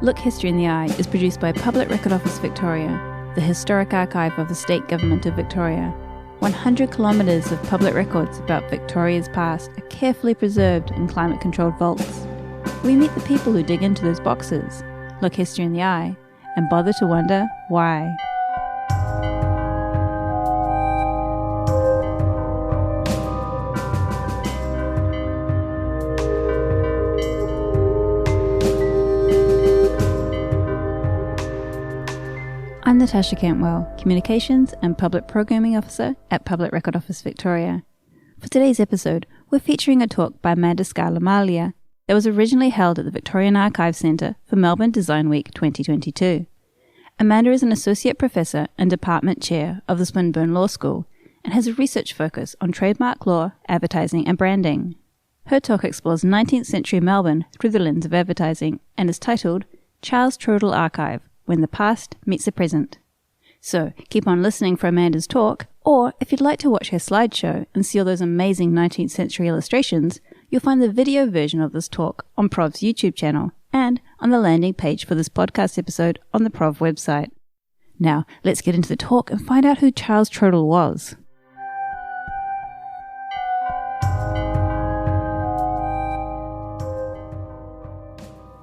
Look History in the Eye is produced by Public Record Office Victoria, the historic archive of the State Government of Victoria. 100 kilometres of public records about Victoria's past are carefully preserved in climate-controlled vaults. We meet the people who dig into those boxes, look history in the eye, and bother to wonder why. I'm Natasha Cantwell, Communications and Public Programming Officer at Public Record Office Victoria. For today's episode, we're featuring a talk by Amanda Scardamaglia that was originally held at the Victorian Archive Centre for Melbourne Design Week 2022. Amanda is an Associate Professor and Department Chair of the Swinburne Law School and has a research focus on trademark law, advertising and branding. Her talk explores 19th century Melbourne through the lens of advertising and is titled Charles Troedel Archive, When the Past Meets the Present. So keep on listening for Amanda's talk, or if you'd like to watch her slideshow and see all those amazing 19th century illustrations, you'll find the video version of this talk on Prov's YouTube channel and on the landing page for this podcast episode on the Prov website. Now, let's get into the talk and find out who Charles Troedel was.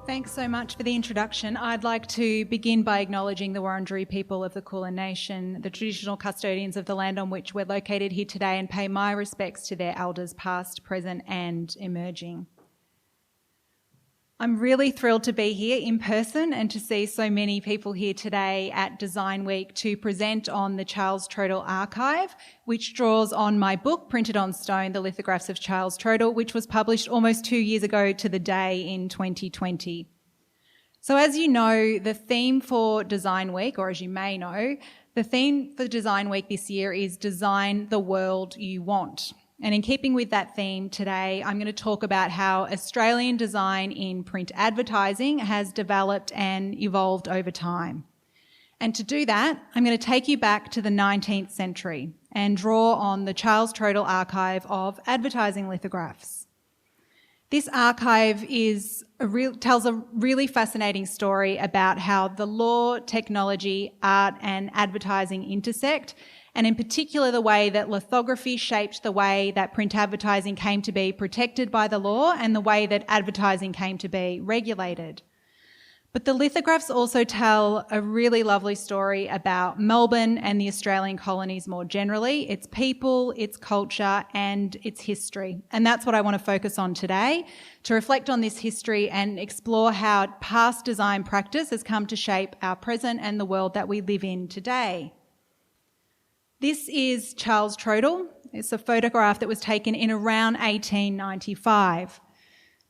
Thanks so much for the introduction. I'd like to begin by acknowledging the Wurundjeri people of the Kulin Nation, the traditional custodians of the land on which we're located here today, and pay my respects to their elders past, present and emerging. I'm really thrilled to be here in person and to see so many people here today at Design Week to present on the Charles Troedel Archive, which draws on my book, Printed on Stone, The Lithographs of Charles Troedel, which was published almost 2 years ago to the day in 2020. So as you know, the theme for Design Week, or as you may know, the theme for Design Week this year is Design the World You Want. And in keeping with that theme today, I'm going to talk about how Australian design in print advertising has developed and evolved over time. And to do that, I'm going to take you back to the 19th century and draw on the Charles Troedel Archive of Advertising Lithographs. This archive tells a really fascinating story about how the law, technology, art and advertising intersect, and in particular the way that lithography shaped the way that print advertising came to be protected by the law and the way that advertising came to be regulated. But the lithographs also tell a really lovely story about Melbourne and the Australian colonies more generally, its people, its culture and its history. And that's what I want to focus on today, to reflect on this history and explore how past design practice has come to shape our present and the world that we live in today. This is Charles Troedel. It's a photograph that was taken in around 1895.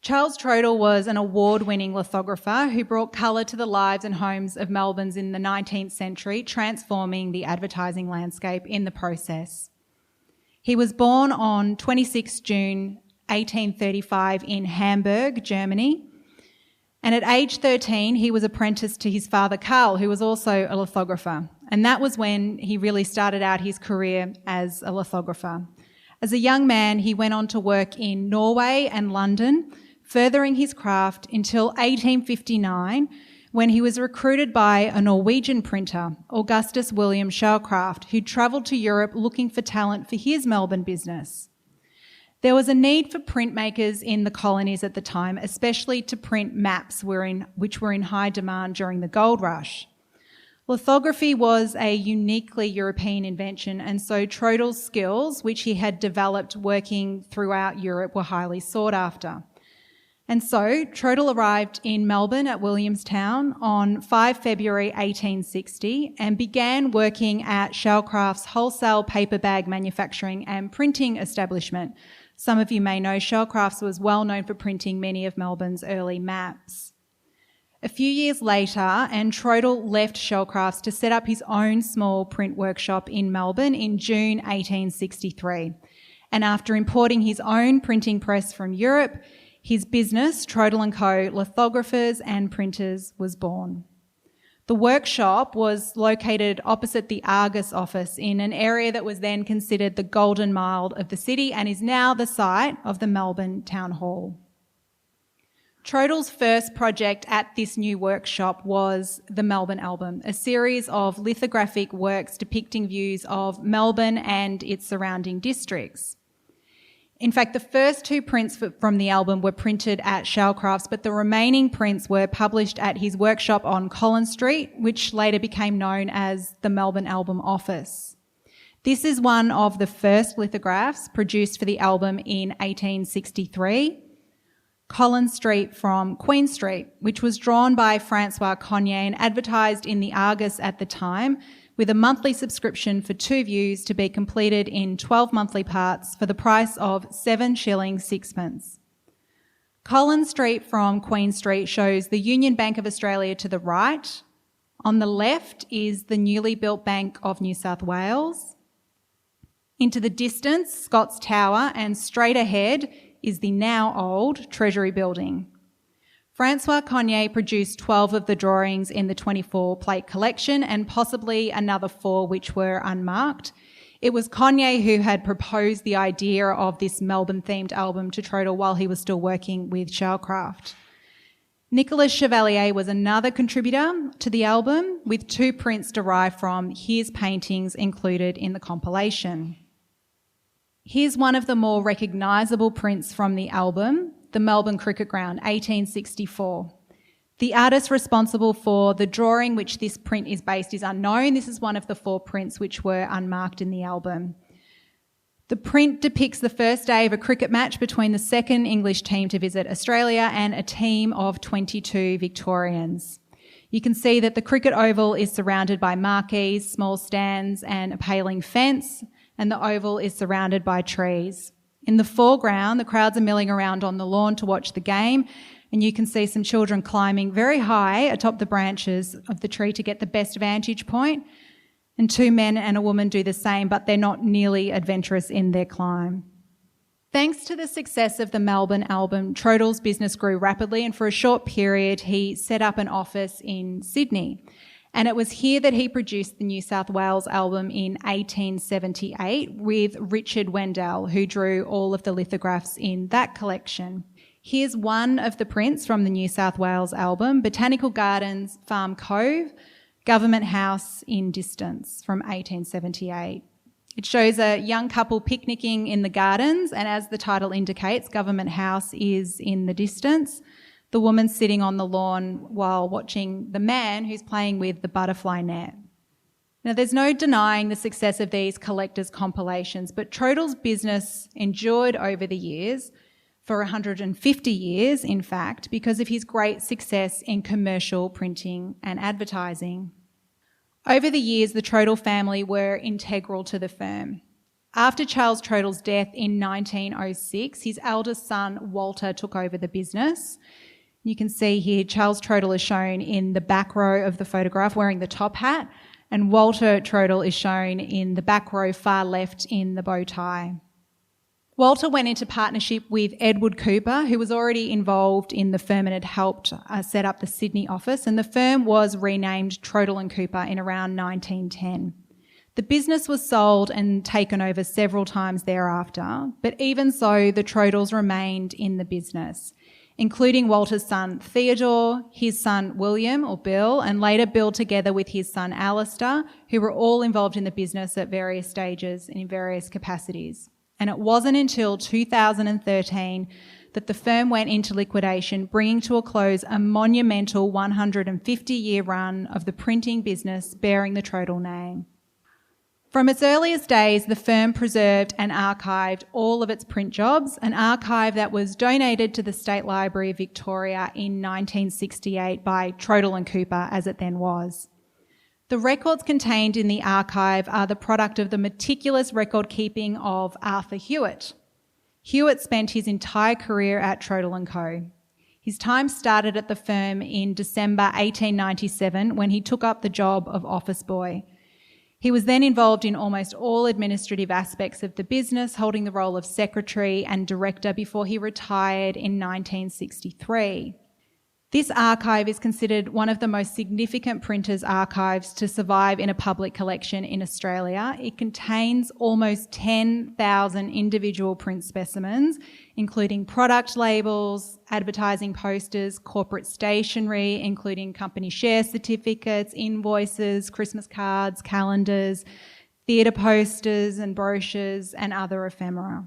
Charles Troedel was an award-winning lithographer who brought colour to the lives and homes of Melbournes in the 19th century, transforming the advertising landscape in the process. He was born on 26 June 1835 in Hamburg, Germany, and at age 13 he was apprenticed to his father Karl, who was also a lithographer, and that was when he really started out his career as a lithographer. As a young man, he went on to work in Norway and London, furthering his craft until 1859, when he was recruited by a Norwegian printer, Augustus William Shellcraft, who travelled to Europe looking for talent for his Melbourne business. There was a need for printmakers in the colonies at the time, especially to print maps which were in high demand during the gold rush. Lithography was a uniquely European invention, and so Troedel's skills, which he had developed working throughout Europe, were highly sought after. And so Troedel arrived in Melbourne at Williamstown on 5 February 1860 and began working at Shellcraft's wholesale paper bag manufacturing and printing establishment. Some of you may know Shellcraft's was well known for printing many of Melbourne's early maps. A few years later, and Troedel left Shellcraft's to set up his own small print workshop in Melbourne in June 1863. And after importing his own printing press from Europe, his business, Troedel & Co. Lithographers and Printers, was born. The workshop was located opposite the Argus office in an area that was then considered the Golden Mile of the city and is now the site of the Melbourne Town Hall. Troedel's first project at this new workshop was the Melbourne album, a series of lithographic works depicting views of Melbourne and its surrounding districts. In fact, the first two prints from the album were printed at Shellcrafts, but the remaining prints were published at his workshop on Collins Street, which later became known as the Melbourne Album Office. This is one of the first lithographs produced for the album in 1863. Collins Street from Queen Street, which was drawn by Francois Cognier and advertised in the Argus at the time, with a monthly subscription for 2 views to be completed in 12 monthly parts for the price of 7 shillings 6pence. Collins Street from Queen Street shows the Union Bank of Australia to the right. On the left is the newly built Bank of New South Wales. Into the distance, Scott's Tower, and straight ahead is the now old Treasury Building. Francois Cognier produced 12 of the drawings in the 24 plate collection and possibly another 4 which were unmarked. It was Cognier who had proposed the idea of this Melbourne-themed album to Troedel while he was still working with Shellcraft. Nicolas Chevalier was another contributor to the album, with 2 prints derived from his paintings included in the compilation. Here's one of the more recognisable prints from the album, the Melbourne Cricket Ground, 1864. The artist responsible for the drawing which this print is based is unknown. This is one of the 4 prints which were unmarked in the album. The print depicts the first day of a cricket match between the second English team to visit Australia and a team of 22 Victorians. You can see that the cricket oval is surrounded by marquees, small stands and a paling fence, and the oval is surrounded by trees. In the foreground, the crowds are milling around on the lawn to watch the game, and you can see some children climbing very high atop the branches of the tree to get the best vantage point, and 2 men and a woman do the same, but they're not nearly adventurous in their climb. Thanks to the success of the Melbourne album, Troedel's business grew rapidly, and for a short period he set up an office in Sydney. And it was here that he produced the New South Wales album in 1878 with Richard Wendell, who drew all of the lithographs in that collection. Here's one of the prints from the New South Wales album, Botanical Gardens, Farm Cove, Government House in distance from 1878. It shows a young couple picnicking in the gardens, and as the title indicates, Government House is in the distance. The woman sitting on the lawn while watching the man who's playing with the butterfly net. Now, there's no denying the success of these collectors' compilations, but Troedel's business endured over the years, for 150 years, in fact, because of his great success in commercial printing and advertising. Over the years, the Troedel family were integral to the firm. After Charles Troedel's death in 1906, his eldest son, Walter, took over the business. You can see here Charles Troedel is shown in the back row of the photograph wearing the top hat, and Walter Troedel is shown in the back row far left in the bow tie. Walter went into partnership with Edward Cooper, who was already involved in the firm and had helped set up the Sydney office, and the firm was renamed Troedel & Cooper in around 1910. The business was sold and taken over several times thereafter, but even so, the Troedels remained in the business, including Walter's son Theodore, his son William, or Bill, and later Bill together with his son Alistair, who were all involved in the business at various stages and in various capacities. And it wasn't until 2013 that the firm went into liquidation, bringing to a close a monumental 150-year run of the printing business bearing the Troedel name. From its earliest days, the firm preserved and archived all of its print jobs, an archive that was donated to the State Library of Victoria in 1968 by Troedel & Cooper, as it then was. The records contained in the archive are the product of the meticulous record keeping of Arthur Hewitt. Hewitt spent his entire career at Troedel & Co. His time started at the firm in December 1897 when he took up the job of office boy. He was then involved in almost all administrative aspects of the business, holding the role of secretary and director before he retired in 1963. This archive is considered one of the most significant printers' archives to survive in a public collection in Australia. It contains almost 10,000 individual print specimens, including product labels, advertising posters, corporate stationery, including company share certificates, invoices, Christmas cards, calendars, theatre posters and brochures, and other ephemera.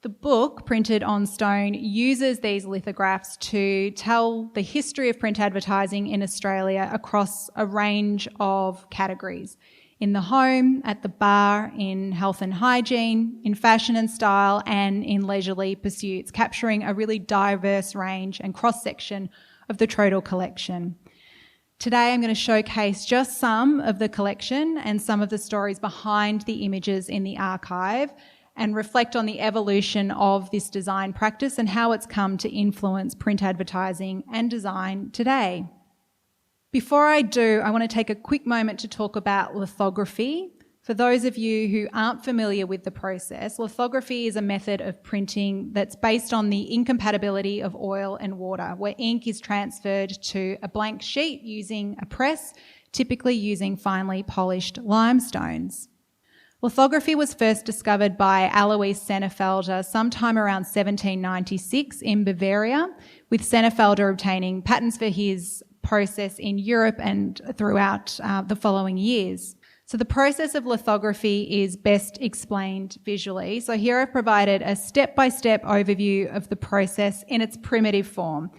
The book, printed on stone, uses these lithographs to tell the history of print advertising in Australia across a range of categories: in the home, at the bar, in health and hygiene, in fashion and style, and in leisurely pursuits, capturing a really diverse range and cross-section of the Troedel collection. Today I'm going to showcase just some of the collection and some of the stories behind the images in the archive, and reflect on the evolution of this design practice and how it's come to influence print advertising and design today. Before I do, I want to take a quick moment to talk about lithography. For those of you who aren't familiar with the process, lithography is a method of printing that's based on the incompatibility of oil and water, where ink is transferred to a blank sheet using a press, typically using finely polished limestones. Lithography was first discovered by Alois Sennefelder sometime around 1796 in Bavaria, with Sennefelder obtaining patents for his process in Europe and throughout the following years. So the process of lithography is best explained visually. So here I've provided a step-by-step overview of the process in its primitive form.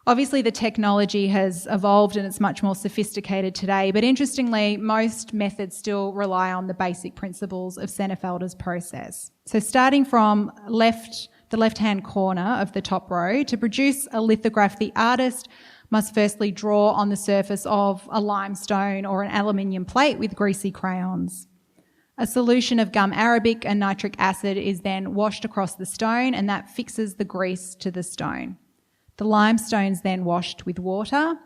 Obviously, the technology has evolved and it's much more sophisticated today, but interestingly, most methods still rely on the basic principles of Sennefelder's process. So starting from the left-hand corner of the top row, to produce a lithograph, the artist must firstly draw on the surface of a limestone or an aluminium plate with greasy crayons. A solution of gum arabic and nitric acid is then washed across the stone, and that fixes the grease to the stone. The limestone's then washed with water.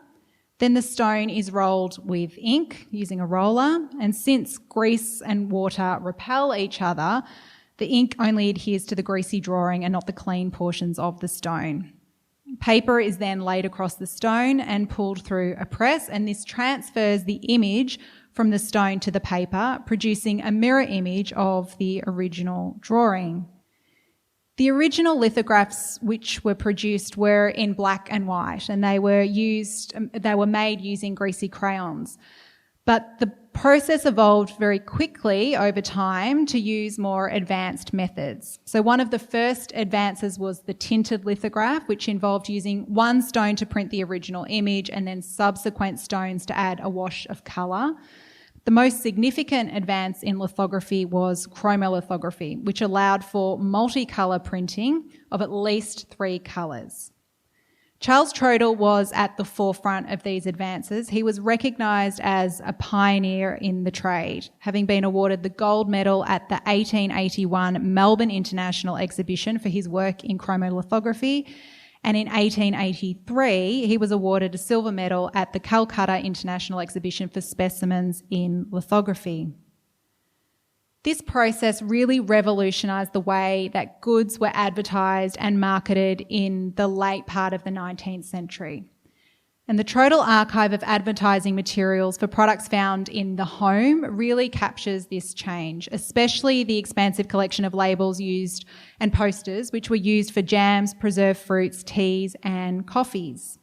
Then the stone is rolled with ink using a roller, and since grease and water repel each other, the ink only adheres to the greasy drawing and not the clean portions of the stone. Paper is then laid across the stone and pulled through a press, and this transfers the image from the stone to the paper, producing a mirror image of the original drawing. The original lithographs which were produced were in black and white, and they were made using greasy crayons. But the process evolved very quickly over time to use more advanced methods. So one of the first advances was the tinted lithograph, which involved using one stone to print the original image and then subsequent stones to add a wash of colour. The most significant advance in lithography was chromolithography, which allowed for multicolour printing of at least 3 colours. Charles Troedel was at the forefront of these advances. He was recognised as a pioneer in the trade, having been awarded the gold medal at the 1881 Melbourne International Exhibition for his work in chromolithography, and in 1883 he was awarded a silver medal at the Calcutta International Exhibition for specimens in lithography. This process really revolutionised the way that goods were advertised and marketed in the late part of the 19th century. And the Troedel Archive of advertising materials for products found in the home really captures this change, especially the expansive collection of labels used and posters which were used for jams, preserved fruits, teas and coffees.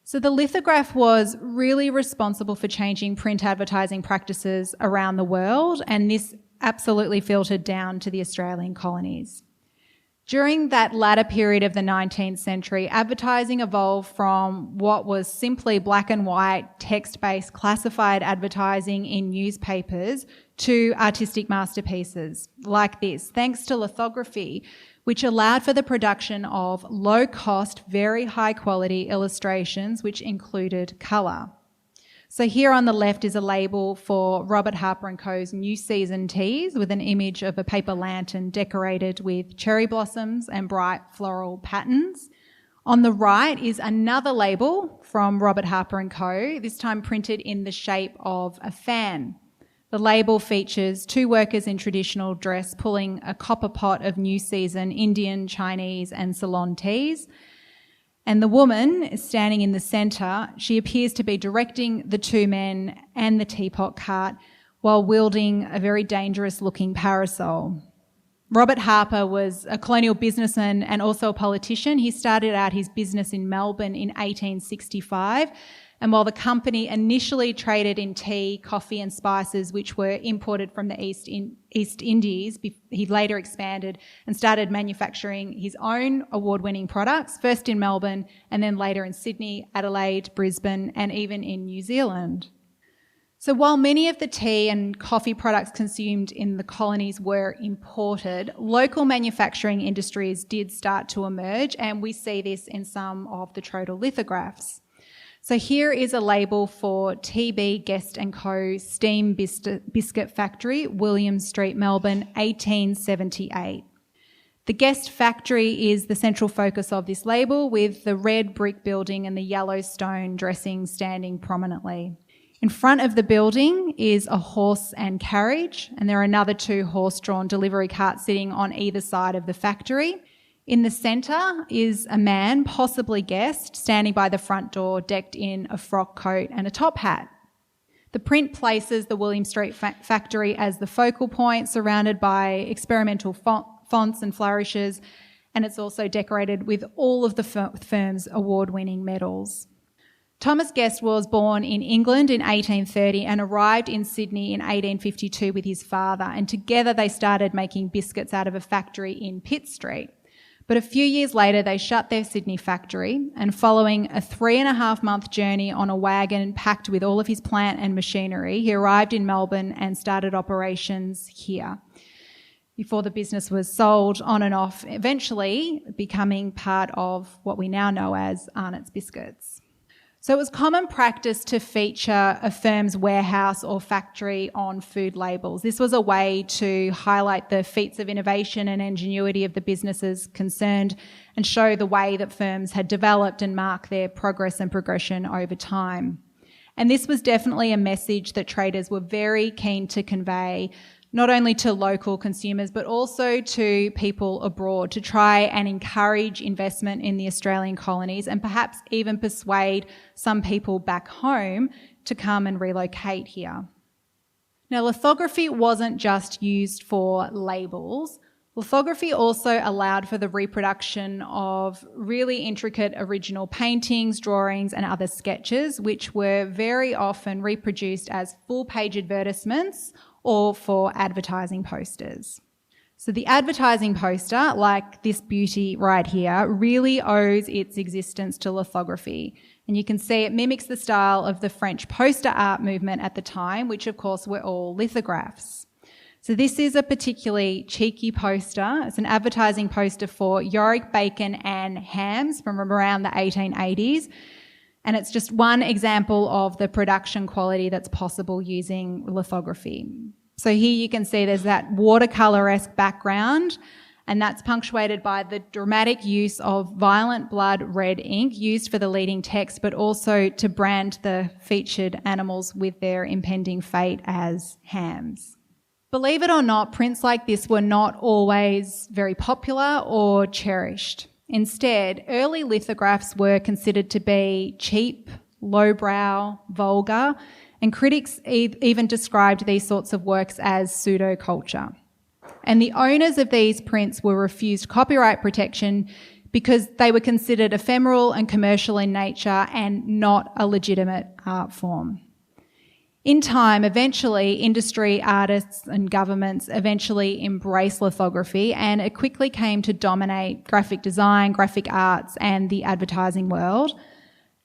So the lithograph was really responsible for changing print advertising practices around the world, and this absolutely filtered down to the Australian colonies. During that latter period of the 19th century, advertising evolved from what was simply black and white, text-based, classified advertising in newspapers to artistic masterpieces like this, thanks to lithography, which allowed for the production of low-cost, very high-quality illustrations which included colour. So here on the left is a label for Robert Harper & Co.'s New Season teas with an image of a paper lantern decorated with cherry blossoms and bright floral patterns. On the right is another label from Robert Harper & Co., this time printed in the shape of a fan. The label features 2 workers in traditional dress pulling a copper pot of New Season Indian, Chinese and Ceylon teas. And the woman standing in the centre, she appears to be directing the two men and the teapot cart while wielding a very dangerous-looking parasol. Robert Harper was a colonial businessman and also a politician. He started out his business in Melbourne in 1865, and while the company initially traded in tea, coffee and spices which were imported from the East Indies, he later expanded and started manufacturing his own award-winning products, first in Melbourne and then later in Sydney, Adelaide, Brisbane and even in New Zealand. So while many of the tea and coffee products consumed in the colonies were imported, local manufacturing industries did start to emerge, and we see this in some of the Troedel lithographs. So here is a label for TB Guest & Co. Steam Biscuit Factory, William Street, Melbourne, 1878. The Guest Factory is the central focus of this label, with the red brick building and the yellow stone dressing standing prominently. In front of the building is a horse and carriage, and there are another two horse-drawn delivery carts sitting on either side of the factory. In the centre is a man, possibly Guest, standing by the front door, decked in a frock coat and a top hat. The print places the William Street factory as the focal point, surrounded by experimental fonts and flourishes, and it's also decorated with all of the firm's award-winning medals. Thomas Guest was born in England in 1830 and arrived in Sydney in 1852 with his father, and together they started making biscuits out of a factory in Pitt Street. But a few years later, they shut their Sydney factory, and following a 3.5-month journey on a wagon packed with all of his plant and machinery, he arrived in Melbourne and started operations here before the business was sold on and off, eventually becoming part of what we now know as Arnott's Biscuits. So it was common practice to feature a firm's warehouse or factory on food labels. This was a way to highlight the feats of innovation and ingenuity of the businesses concerned and show the way that firms had developed and mark their progress and progression over time. And this was definitely a message that traders were very keen to convey, not only to local consumers but also to people abroad, to try and encourage investment in the Australian colonies and perhaps even persuade some people back home to come and relocate here. Now, lithography wasn't just used for labels. Lithography also allowed for the reproduction of really intricate original paintings, drawings and other sketches, which were very often reproduced as full-page advertisements or for advertising posters. So the advertising poster, like this beauty right here, really owes its existence to lithography. And you can see it mimics the style of the French poster art movement at the time, which of course were all lithographs. So this is a particularly cheeky poster. It's an advertising poster for Yorick bacon and hams from around the 1880s. And it's just one example of the production quality that's possible using lithography. So here you can see there's that watercolour-esque background, and that's punctuated by the dramatic use of violent blood red ink used for the leading text, but also to brand the featured animals with their impending fate as hams. Believe it or not, prints like this were not always very popular or cherished. Instead, early lithographs were considered to be cheap, lowbrow, vulgar, and critics even described these sorts of works as pseudo-culture. And the owners of these prints were refused copyright protection because they were considered ephemeral and commercial in nature and not a legitimate art form. In time, eventually, industry, artists and governments eventually embraced lithography, and it quickly came to dominate graphic design, graphic arts and the advertising world.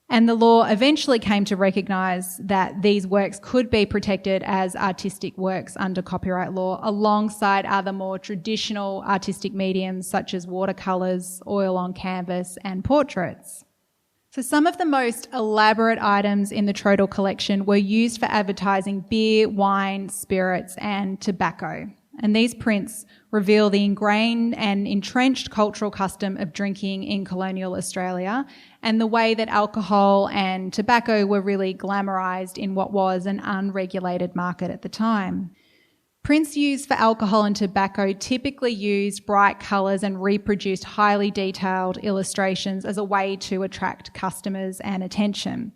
And the law eventually came to recognise that these works could be protected as artistic works under copyright law alongside other more traditional artistic mediums such as watercolours, oil on canvas and portraits. So some of the most elaborate items in the Troedel collection were used for advertising beer, wine, spirits and tobacco. And these prints reveal the ingrained and entrenched cultural custom of drinking in colonial Australia and the way that alcohol and tobacco were really glamorised in what was an unregulated market at the time. Prints used for alcohol and tobacco typically used bright colours and reproduced highly detailed illustrations as a way to attract customers and attention.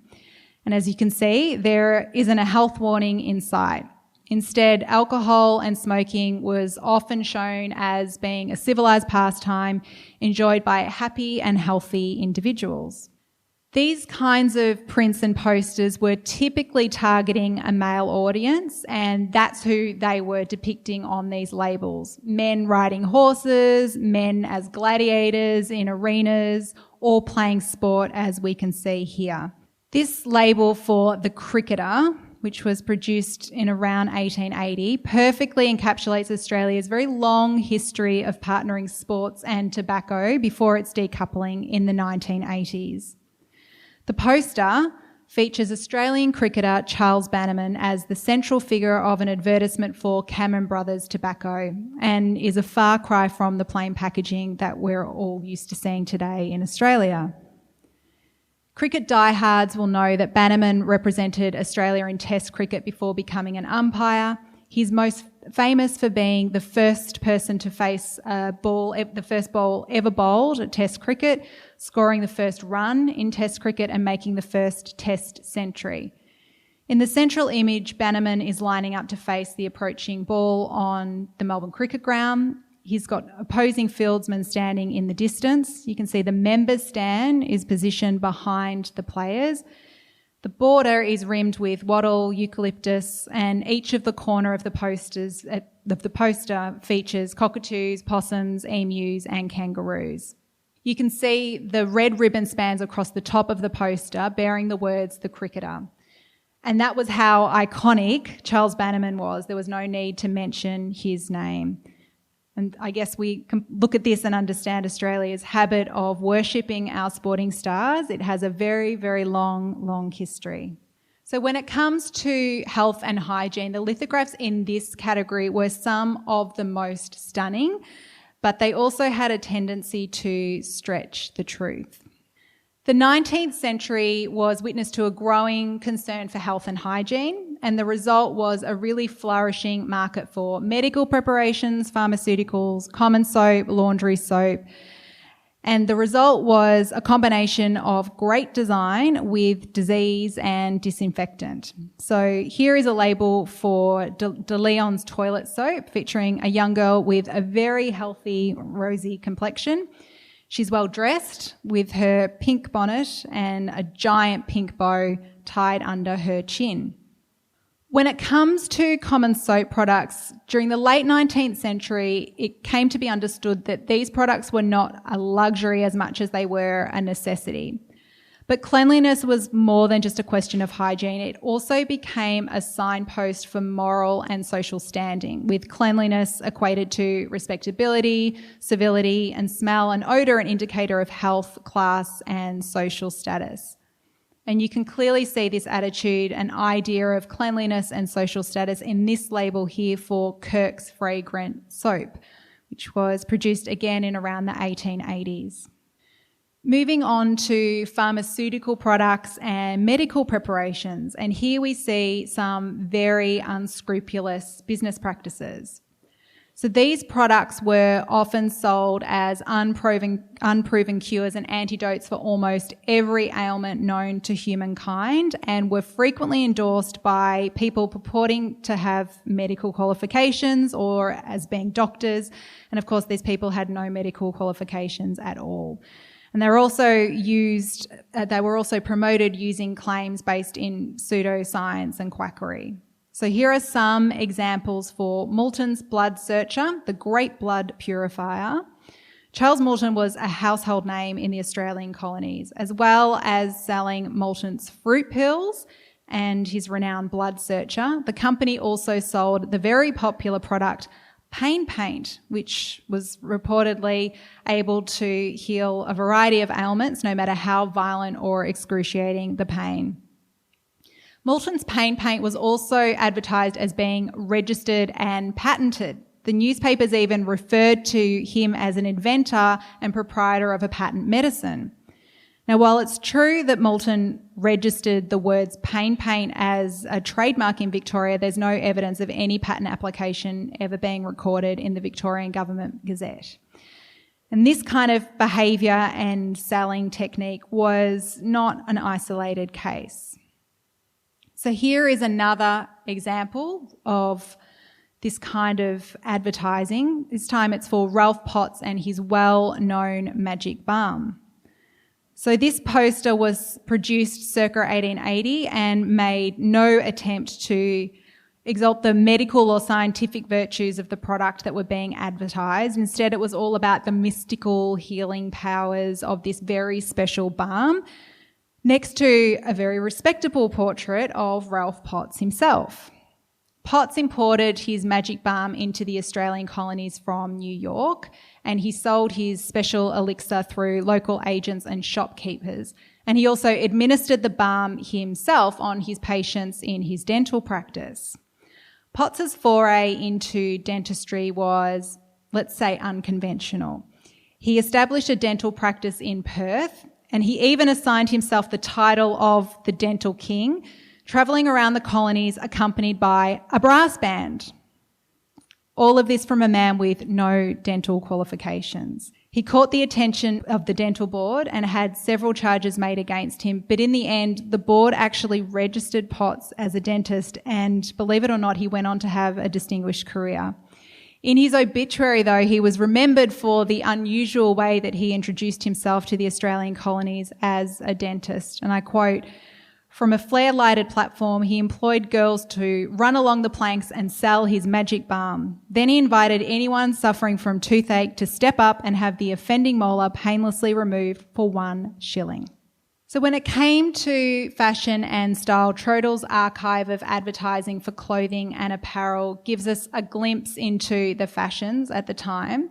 And as you can see, there isn't a health warning in sight. Instead, alcohol and smoking was often shown as being a civilised pastime enjoyed by happy and healthy individuals. These kinds of prints and posters were typically targeting a male audience, and that's who they were depicting on these labels. Men riding horses, men as gladiators in arenas, or playing sport, as we can see here. This label for the cricketer, which was produced in around 1880, perfectly encapsulates Australia's very long history of partnering sports and tobacco before its decoupling in the 1980s. The poster features Australian cricketer Charles Bannerman as the central figure of an advertisement for Cameron Brothers Tobacco, and is a far cry from the plain packaging that we're all used to seeing today in Australia. Cricket diehards will know that Bannerman represented Australia in Test cricket before becoming an umpire. He's most famous for being the first person to face a ball, the first ball ever bowled at Test cricket, scoring the first run in Test cricket and making the first Test century. In the central image, Bannerman is lining up to face the approaching ball on the Melbourne cricket ground. He's got opposing fieldsmen standing in the distance. You can see the members' stand is positioned behind the players. The border is rimmed with wattle, eucalyptus, and each of the corner of the poster features cockatoos, possums, emus, and kangaroos. You can see the red ribbon spans across the top of the poster bearing the words "The Cricketer." And that was how iconic Charles Bannerman was. There was no need to mention his name. And I guess we can look at this and understand Australia's habit of worshipping our sporting stars. It has a very, very long history. So when it comes to health and hygiene, the lithographs in this category were some of the most stunning, but they also had a tendency to stretch the truth. The 19th century was witness to a growing concern for health and hygiene, and the result was a really flourishing market for medical preparations, pharmaceuticals, common soap, laundry soap. And the result was a combination of great design with disease and disinfectant. So here is a label for De Leon's toilet soap featuring a young girl with a very healthy, rosy complexion. She's well dressed with her pink bonnet and a giant pink bow tied under her chin. When it comes to common soap products, during the late 19th century, it came to be understood that these products were not a luxury as much as they were a necessity. But cleanliness was more than just a question of hygiene. It also became a signpost for moral and social standing, with cleanliness equated to respectability, civility, and smell and odour an indicator of health, class, and social status. And you can clearly see this attitude and idea of cleanliness and social status in this label here for Kirk's Fragrant Soap, which was produced again in around the 1880s. Moving on to pharmaceutical products and medical preparations, and here we see some very unscrupulous business practices. So these products were often sold as unproven cures and antidotes for almost every ailment known to humankind, and were frequently endorsed by people purporting to have medical qualifications or as being doctors. And of course, these people had no medical qualifications at all. And they were also promoted using claims based in pseudoscience and quackery. So here are some examples for Moulton's Blood Searcher, the Great Blood Purifier. Charles Moulton was a household name in the Australian colonies, as well as selling Moulton's fruit pills and his renowned Blood Searcher. The company also sold the very popular product Pain Paint, which was reportedly able to heal a variety of ailments, no matter how violent or excruciating the pain. Moulton's Pain Paint was also advertised as being registered and patented. The newspapers even referred to him as an inventor and proprietor of a patent medicine. Now, while it's true that Moulton registered the words paint as a trademark in Victoria, there's no evidence of any patent application ever being recorded in the Victorian Government Gazette. And this kind of behaviour and selling technique was not an isolated case. So here is another example of this kind of advertising. This time it's for Ralph Potts and his well-known magic balm. So this poster was produced circa 1880 and made no attempt to exalt the medical or scientific virtues of the product that were being advertised. Instead, it was all about the mystical healing powers of this very special balm, next to a very respectable portrait of Ralph Potts himself. Potts imported his magic balm into the Australian colonies from New York, and he sold his special elixir through local agents and shopkeepers. And he also administered the balm himself on his patients in his dental practice. Potts's foray into dentistry was, let's say, unconventional. He established a dental practice in Perth, and he even assigned himself the title of the Dental King, travelling around the colonies accompanied by a brass band. All of this from a man with no dental qualifications. He caught the attention of the dental board and had several charges made against him, but in the end, the board actually registered Potts as a dentist, and believe it or not, he went on to have a distinguished career. In his obituary, though, he was remembered for the unusual way that he introduced himself to the Australian colonies as a dentist, and I quote, "From a flare-lighted platform, he employed girls to run along the planks and sell his magic balm. Then he invited anyone suffering from toothache to step up and have the offending molar painlessly removed for 1 shilling. So when it came to fashion and style, Troedel's archive of advertising for clothing and apparel gives us a glimpse into the fashions at the time.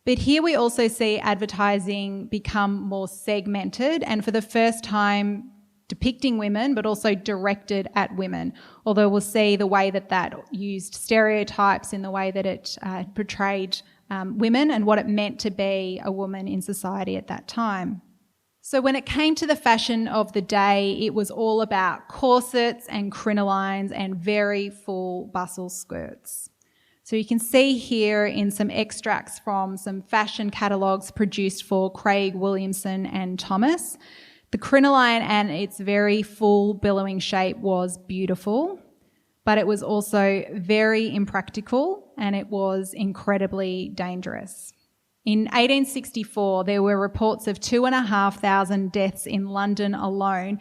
But here we also see advertising become more segmented and for the first time depicting women, but also directed at women, although we'll see the way that used stereotypes in the way that it portrayed women and what it meant to be a woman in society at that time. So when it came to the fashion of the day, it was all about corsets and crinolines and very full bustle skirts. So you can see here in some extracts from some fashion catalogues produced for Craig, Williamson and Thomas. The crinoline and its very full billowing shape was beautiful, but it was also very impractical and it was incredibly dangerous. In 1864, there were reports of 2,500 deaths in London alone,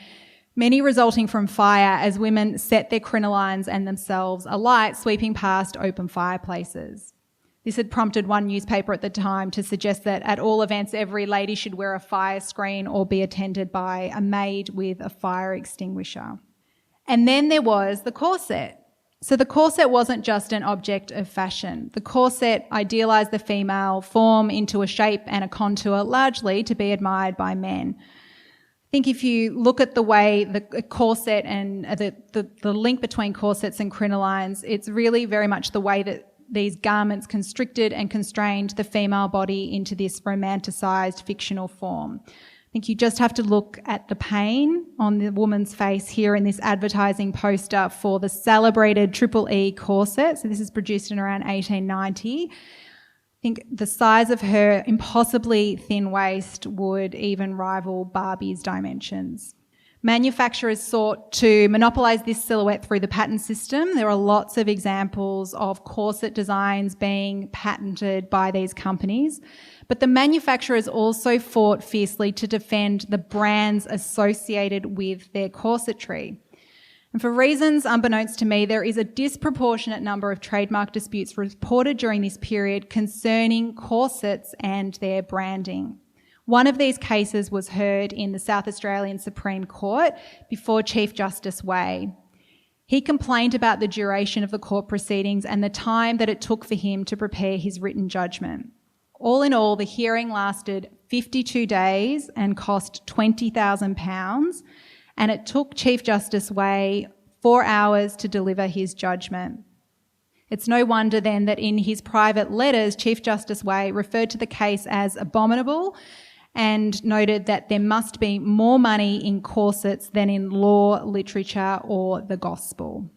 many resulting from fire as women set their crinolines and themselves alight, sweeping past open fireplaces. This had prompted one newspaper at the time to suggest that at all events, every lady should wear a fire screen or be attended by a maid with a fire extinguisher. And then there was the corset. So the corset wasn't just an object of fashion. The corset idealised the female form into a shape and a contour largely to be admired by men. I think if you look at the way the corset and the link between corsets and crinolines, it's really very much the way that these garments constricted and constrained the female body into this romanticised fictional form. I think you just have to look at the pain on the woman's face here in this advertising poster for the celebrated Triple E corset. So this is produced in around 1890. I think the size of her impossibly thin waist would even rival Barbie's dimensions. Manufacturers sought to monopolise this silhouette through the patent system. There are lots of examples of corset designs being patented by these companies. But the manufacturers also fought fiercely to defend the brands associated with their corsetry. And for reasons unbeknownst to me, there is a disproportionate number of trademark disputes reported during this period concerning corsets and their branding. One of these cases was heard in the South Australian Supreme Court before Chief Justice Way. He complained about the duration of the court proceedings and the time that it took for him to prepare his written judgment. All in all, the hearing lasted 52 days and cost £20,000, and it took Chief Justice Way 4 hours to deliver his judgment. It's no wonder then that in his private letters, Chief Justice Way referred to the case as abominable and noted that there must be more money in corsets than in law, literature, or the gospel.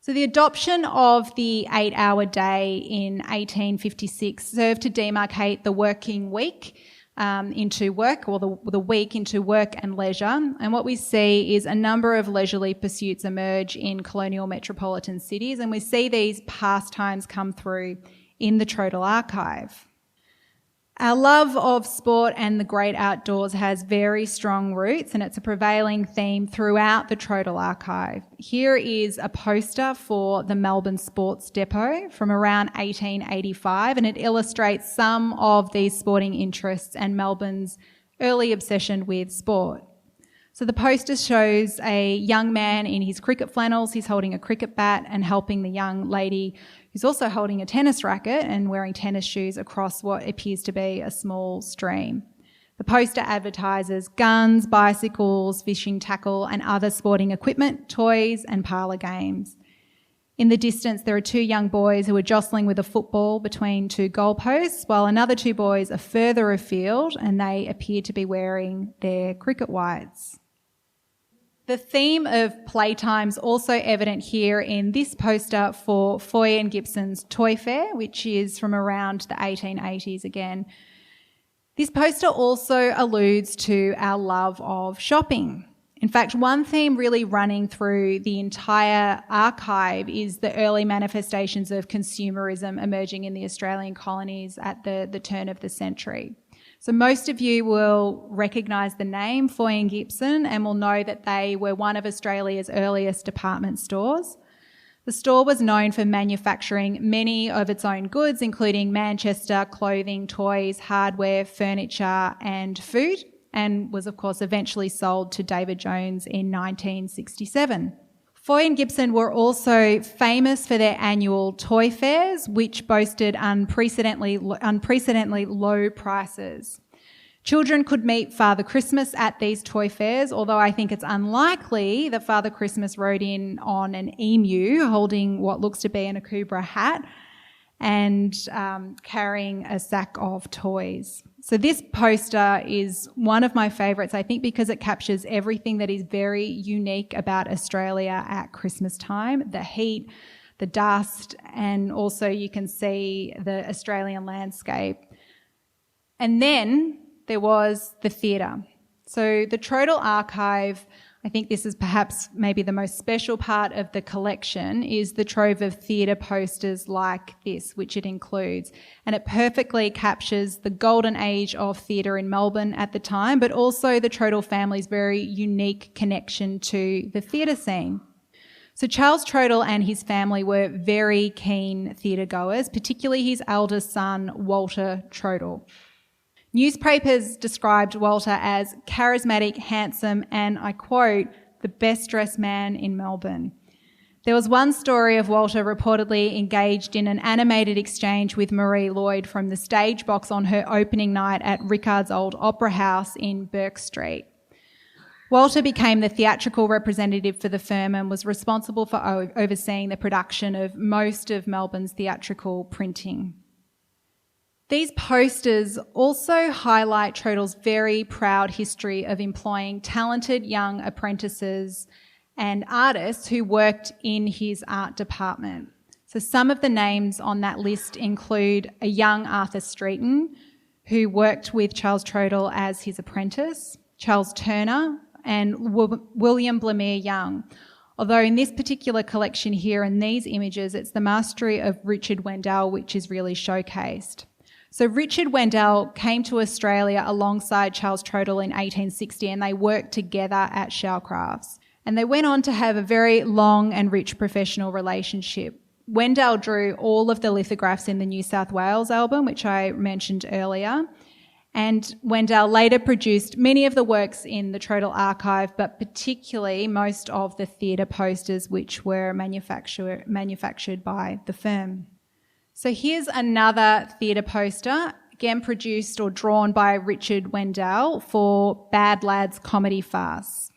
So the adoption of the 8-hour day in 1856 served to demarcate the working week into work, or the week into work and leisure. And what we see is a number of leisurely pursuits emerge in colonial metropolitan cities, and we see these pastimes come through in the Troedel Archive. Our love of sport and the great outdoors has very strong roots, and it's a prevailing theme throughout the Troedel Archive. Here is a poster for the Melbourne Sports Depot from around 1885, and it illustrates some of these sporting interests and Melbourne's early obsession with sport. So the poster shows a young man in his cricket flannels. He's holding a cricket bat and helping the young lady who's also holding a tennis racket and wearing tennis shoes across what appears to be a small stream. The poster advertises guns, bicycles, fishing tackle and other sporting equipment, toys and parlour games. In the distance, there are two young boys who are jostling with a football between two goalposts, while another two boys are further afield and they appear to be wearing their cricket whites. The theme of playtime is also evident here in this poster for Foy and Gibson's Toy Fair, which is from around the 1880s again. This poster also alludes to our love of shopping. In fact, one theme really running through the entire archive is the early manifestations of consumerism emerging in the Australian colonies at the turn of the century. So most of you will recognise the name Foy and Gibson and will know that they were one of Australia's earliest department stores. The store was known for manufacturing many of its own goods, including Manchester, clothing, toys, hardware, furniture and food, and was of course eventually sold to David Jones in 1967. Foy and Gibson were also famous for their annual toy fairs, which boasted unprecedentedly low prices. Children could meet Father Christmas at these toy fairs, although I think it's unlikely that Father Christmas rode in on an emu holding what looks to be an Akubra hat and carrying a sack of toys. So this poster is one of my favourites, I think, because it captures everything that is very unique about Australia at Christmas time. The heat, the dust, and also you can see the Australian landscape. And then there was the theatre. So the Troedel Archive, I think this is perhaps maybe the most special part of the collection, is the trove of theatre posters like this, which it includes. And it perfectly captures the golden age of theatre in Melbourne at the time, but also the Troedel family's very unique connection to the theatre scene. So Charles Troedel and his family were very keen theatre goers, particularly his eldest son, Walter Troedel. Newspapers described Walter as charismatic, handsome, and, I quote, the best dressed man in Melbourne. There was one story of Walter reportedly engaged in an animated exchange with Marie Lloyd from the stage box on her opening night at Rickard's Old Opera House in Burke Street. Walter became the theatrical representative for the firm and was responsible for overseeing the production of most of Melbourne's theatrical printing. These posters also highlight Troedel's very proud history of employing talented young apprentices and artists who worked in his art department. So some of the names on that list include a young Arthur Streeton, who worked with Charles Troedel as his apprentice, Charles Turner, and William Blamire Young. Although in this particular collection here in these images, it's the mastery of Richard Wendell which is really showcased. So Richard Wendell came to Australia alongside Charles Troedel in 1860 and they worked together at Shellcrafts. And they went on to have a very long and rich professional relationship. Wendell drew all of the lithographs in the New South Wales album, which I mentioned earlier. And Wendell later produced many of the works in the Troedel Archive, but particularly most of the theatre posters which were manufactured by the firm. So here's another theatre poster, again produced or drawn by Richard Wendell for Bad Lads Comedy Farce.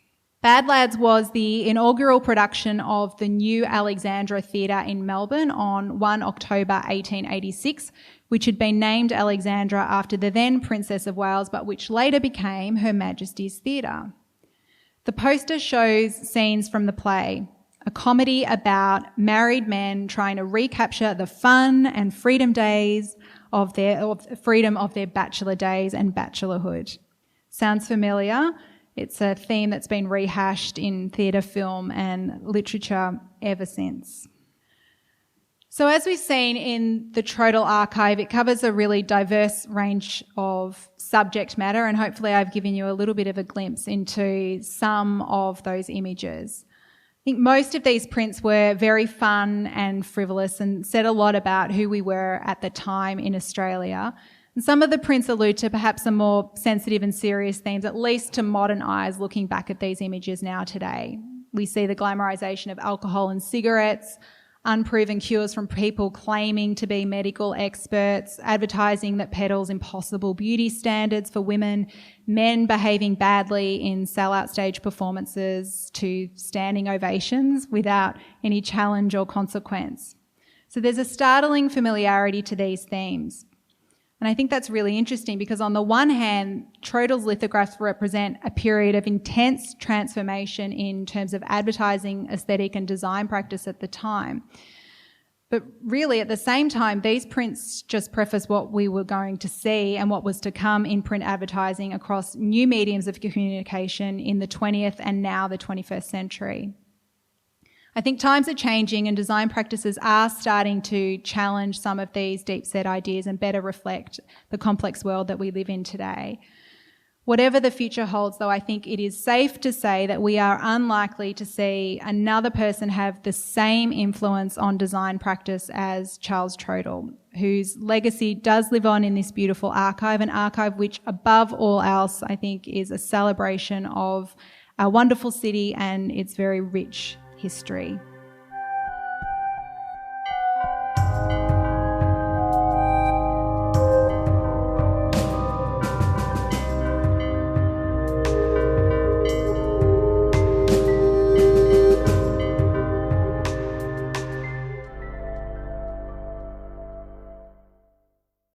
Bad Lads was the inaugural production of the New Alexandra Theatre in Melbourne on 1 October 1886, which had been named Alexandra after the then Princess of Wales, but which later became Her Majesty's Theatre. The poster shows scenes from the play, a comedy about married men trying to recapture the fun and freedom days of their bachelor days and bachelorhood. Sounds familiar? It's a theme that's been rehashed in theatre, film and literature ever since. So as we've seen in the Troedel Archive, it covers a really diverse range of subject matter, and hopefully I've given you a little bit of a glimpse into some of those images. I think most of these prints were very fun and frivolous and said a lot about who we were at the time in Australia. And some of the prints allude to perhaps some more sensitive and serious themes, at least to modern eyes looking back at these images now today. We see the glamorisation of alcohol and cigarettes, unproven cures from people claiming to be medical experts, advertising that peddles impossible beauty standards for women, men behaving badly in sell-out stage performances, to standing ovations without any challenge or consequence. So there's a startling familiarity to these themes. And I think that's really interesting because on the one hand, Troedel's lithographs represent a period of intense transformation in terms of advertising, aesthetic and design practice at the time. But really at the same time, these prints just preface what we were going to see and what was to come in print advertising across new mediums of communication in the 20th and now the 21st century. I think times are changing and design practices are starting to challenge some of these deep-set ideas and better reflect the complex world that we live in today. Whatever the future holds, though, I think it is safe to say that we are unlikely to see another person have the same influence on design practice as Charles Troedel, whose legacy does live on in this beautiful archive, an archive which, above all else, I think is a celebration of our wonderful city and its very rich history.